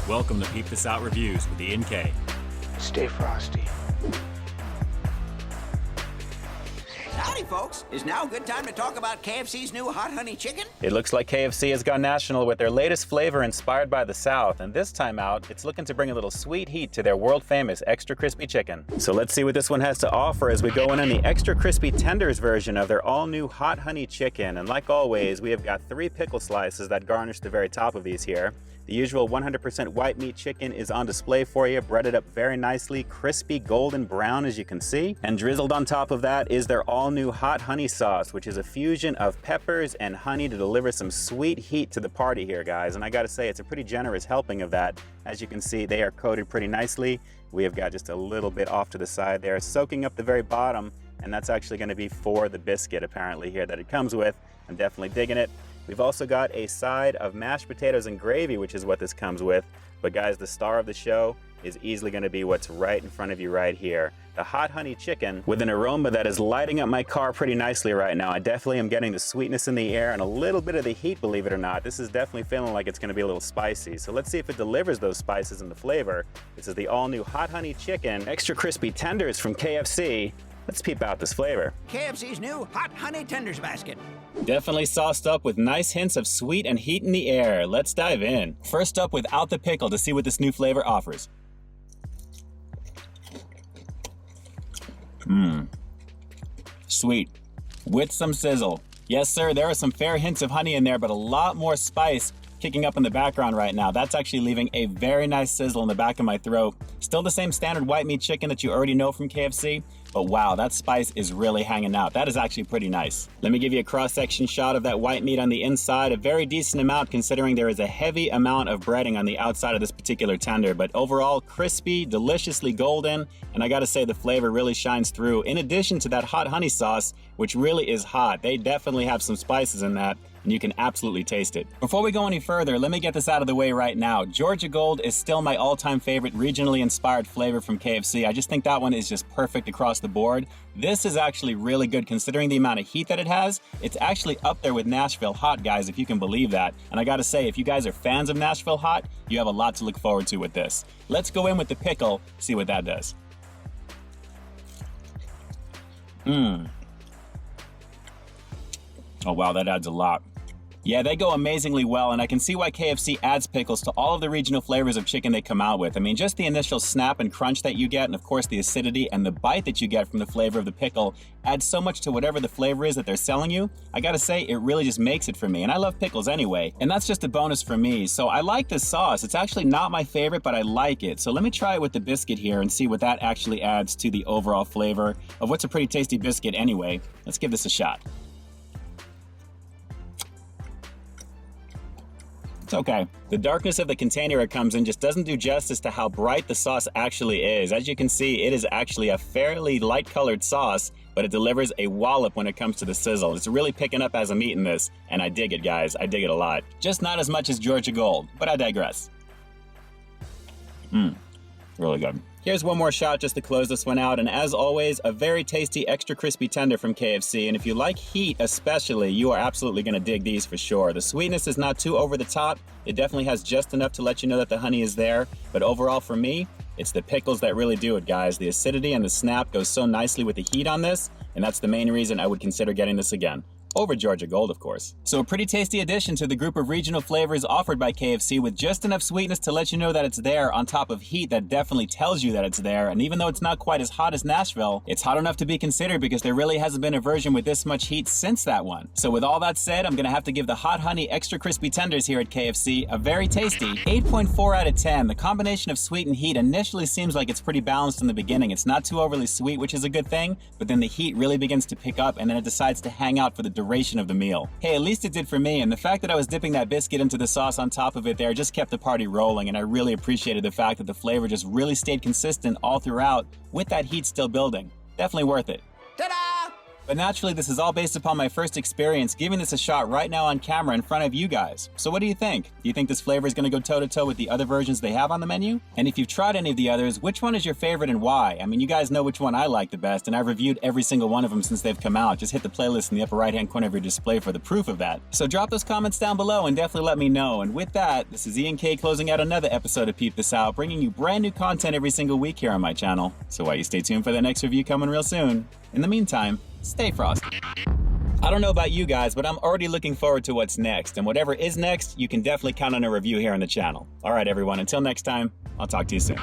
Welcome to Peep This Out Reviews with Ian K. Stay frosty. Howdy, folks. Is now a good time to talk about KFC's new hot honey chicken? It looks like KFC has gone national with their latest flavor inspired by the South, and this time out, it's looking to bring a little sweet heat to their world-famous extra crispy chicken. So let's see what this one has to offer as we go in on the extra crispy tenders version of their all-new hot honey chicken. And like always, we have got 3 pickle slices that garnish the very top of these here. The usual 100% white meat chicken is on display for you, breaded up very nicely, crispy golden brown as you can see. And drizzled on top of that is their all-new hot honey sauce, which is a fusion of peppers and honey to deliver some sweet heat to the party here, guys. And I gotta say, it's a pretty generous helping of that. As you can see, they are coated pretty nicely. We have got just a little bit off to the side there, soaking up the very bottom, and that's actually gonna be for the biscuit apparently here that it comes with. I'm definitely digging it. We've also got a side of mashed potatoes and gravy, which is what this comes with. But guys, the star of the show is easily gonna be what's right in front of you right here. The hot honey chicken with an aroma that is lighting up my car pretty nicely right now. I definitely am getting the sweetness in the air and a little bit of the heat, believe it or not. This is definitely feeling like it's gonna be a little spicy. So let's see if it delivers those spices and the flavor. This is the all new hot honey chicken, extra crispy tenders from KFC. Let's peep out this flavor. KFC's new hot honey tenders basket. Definitely sauced up with nice hints of sweet and heat in the air. Let's dive in. First up, without the pickle to see what this new flavor offers. Sweet, with some sizzle. Yes, sir, there are some fair hints of honey in there, but a lot more spice kicking up in the background right now. That's actually leaving a very nice sizzle in the back of my throat. Still the same standard white meat chicken that you already know from KFC, but wow, that spice is really hanging out. That is actually pretty nice. Let me give you a cross-section shot of that white meat on the inside. A very decent amount considering there is a heavy amount of breading on the outside of this particular tender, but overall crispy, deliciously golden, and I gotta say the flavor really shines through. In addition to that hot honey sauce, which really is hot, they definitely have some spices in that, and you can absolutely taste it. Before we go any further, let me get this out of the way right now. Georgia Gold is still my all-time favorite regionally inspired flavor from KFC. I just think that one is just perfect across the board. This is actually really good considering the amount of heat that it has. It's actually up there with Nashville Hot, guys, if you can believe that. And I gotta say, if you guys are fans of Nashville Hot, you have a lot to look forward to with this. Let's go in with the pickle, see what that does. Oh wow, that adds a lot. Yeah, they go amazingly well, and I can see why KFC adds pickles to all of the regional flavors of chicken they come out with. I mean, just the initial snap and crunch that you get, and of course the acidity and the bite that you get from the flavor of the pickle adds so much to whatever the flavor is that they're selling you. I gotta say, it really just makes it for me, and I love pickles anyway, and that's just a bonus for me. So I like this sauce. It's actually not my favorite, but I like it. So let me try it with the biscuit here and see what that actually adds to the overall flavor of what's a pretty tasty biscuit anyway. Let's give this a shot. It's okay. The darkness of the container it comes in just doesn't do justice to how bright the sauce actually is. As you can see, it is actually a fairly light colored sauce, but it delivers a wallop when it comes to the sizzle. It's really picking up as I'm eating this, and I dig it, guys. I dig it a lot. Just not as much as Georgia Gold, but I digress. Really good. Here's one more shot just to close this one out, and as always, a very tasty extra crispy tender from KFC, and if you like heat especially, you are absolutely gonna dig these for sure. The sweetness is not too over the top. It definitely has just enough to let you know that the honey is there, but overall for me, it's the pickles that really do it, guys. The acidity and the snap goes so nicely with the heat on this, and that's the main reason I would consider getting this again. Over Georgia Gold, of course. So a pretty tasty addition to the group of regional flavors offered by KFC with just enough sweetness to let you know that it's there on top of heat that definitely tells you that it's there. And even though it's not quite as hot as Nashville, it's hot enough to be considered because there really hasn't been a version with this much heat since that one. So with all that said, I'm gonna have to give the hot honey extra crispy tenders here at KFC a very tasty 8.4 out of 10. The combination of sweet and heat initially seems like it's pretty balanced in the beginning. It's not too overly sweet, which is a good thing, but then the heat really begins to pick up and then it decides to hang out for the duration of the meal. Hey, at least it did for me, and the fact that I was dipping that biscuit into the sauce on top of it there just kept the party rolling, and I really appreciated the fact that the flavor just really stayed consistent all throughout with that heat still building. Definitely worth it. Ta-da! But naturally, this is all based upon my first experience giving this a shot right now on camera in front of you guys. So what do you think? Do you think this flavor is going to go toe-to-toe with the other versions they have on the menu? And if you've tried any of the others, which one is your favorite and why? I mean, you guys know which one I like the best, and I've reviewed every single one of them since they've come out. Just hit the playlist in the upper right-hand corner of your display for the proof of that. So drop those comments down below and definitely let me know. And with that, this is Ian K closing out another episode of Peep This Out, bringing you brand new content every single week here on my channel. So why you stay tuned for the next review coming real soon. In the meantime, stay frosty. I don't know about you guys, but I'm already looking forward to what's next. And whatever is next, you can definitely count on a review here on the channel. All right, everyone, until next time, I'll talk to you soon.